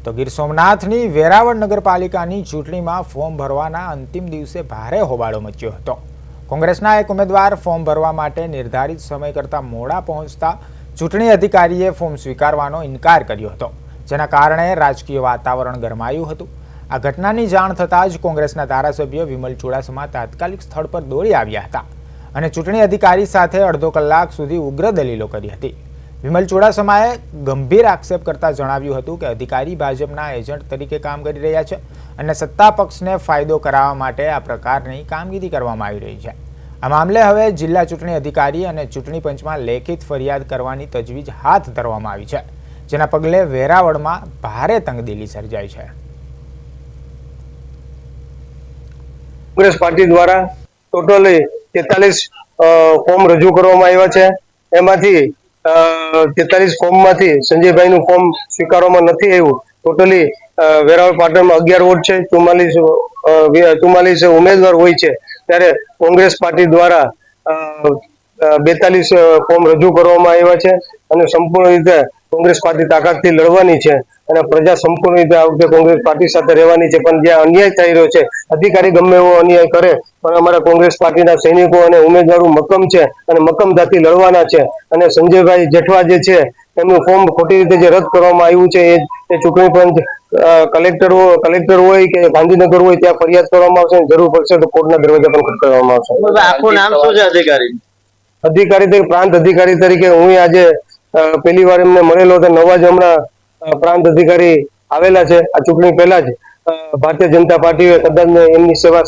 તો ગીર સોમનાથની વેરાવળ નગરપાલિકાની ચૂંટણીમાં ફોર્મ ભરવાના અંતિમ દિવસે ભારે હોબાળો મચ્યો હતો। કોંગ્રેસના એક ઉમેદવાર ફોર્મ ભરવા માટે નિર્ધારિત સમય કરતાં મોડા પહોંચતા ચૂંટણી અધિકારીએ ફોર્મ સ્વીકારવાનો ઇનકાર કર્યો હતો, જેના કારણે રાજકીય વાતાવરણ ગરમાયું હતું। આ ઘટનાની જાણ થતાં જ કોંગ્રેસના ધારાસભ્ય વિમલ ચુડાસમા તાત્કાલિક સ્થળ પર દોડી આવ્યા હતા અને ચૂંટણી અધિકારી સાથે અડધો કલાક સુધી ઉગ્ર દલીલો કરી હતી। વિમલ ચુડાસમાએ ગંભીર આક્ષેપ કરતા જણાવ્યું હતું કે અધિકારી ભાજપના એજન્ટ તરીકે કામ કરી રહ્યા છે અને સત્તા પક્ષને ફાયદો કરાવવા માટે આ પ્રકારની કામગીરી કરવામાં આવી રહી છે। આ મામલે હવે જિલ્લા ચૂંટણી અધિકારી અને ચૂંટણી પંચમાં લેખિત ફરિયાદ કરવાની તજવીજ હાથ ધરવામાં આવી છે, જેના પગલે વેરાવળમાં ભારે તંગદિલી સર્જાઈ છે। કોંગ્રેસ પાર્ટી દ્વારા ટોટલી 43 ફોર્મ રજૂ કરવામાં આવ્યા છે। એમાંથી 43 ફોર્મમાંથી સંજયભાઈનું ફોર્મ સ્વીકારવામાં નથી આવ્યું। ટોટલી વેરાવળ પાટણમાં 11 વોટ છે, 44 ઉમેદવાર હોય છે, ત્યારે કોંગ્રેસ પાર્ટી દ્વારા 42 ફોર્મ રજૂ કરવામાં આવ્યા છે અને સંપૂર્ણ રીતે કોંગ્રેસ પાર્ટી તાકાતથી લડવાની છે અને પ્રજા સંપૂર્ણ રીતે આ વખતે કોંગ્રેસ પાર્ટી સાથે રહેવાની છે। પણ જ્યાં અન્યાય થઈ રહ્યો છે, અધિકારી ગમે એવો અન્યાય કરે પણ અમારા કોંગ્રેસ પાર્ટીના સૈનિકો અને ઉમેદવારો મક્કમ છે અને મક્કમતાથી લડવાના છે અને સંજયભાઈ જેઠવા જે છે એમનું ફોર્મ ખોટી રીતે જે રદ કરવામાં આવ્યું છે એ ચૂંટણી પંચ કલેક્ટર હોય કે ગાંધીનગર હોય ત્યાં ફરિયાદ કરવામાં આવશે, જરૂર પડશે તો કોર્ટના દરવાજા પણ ખટખટાવવામાં આવશે। આખું નામ શું છે અધિકારી પ્રાંત અધિકારી તરીકે હું આજે પહેલી વાર એમને મળેલો હતો। નવા જ હમણાં પ્રાંત અધિકારી આવેલા છે। આ ચૂંટણી પહેલા જ ભારતીય જનતા પાર્ટીએ કદાચ એમની સેવા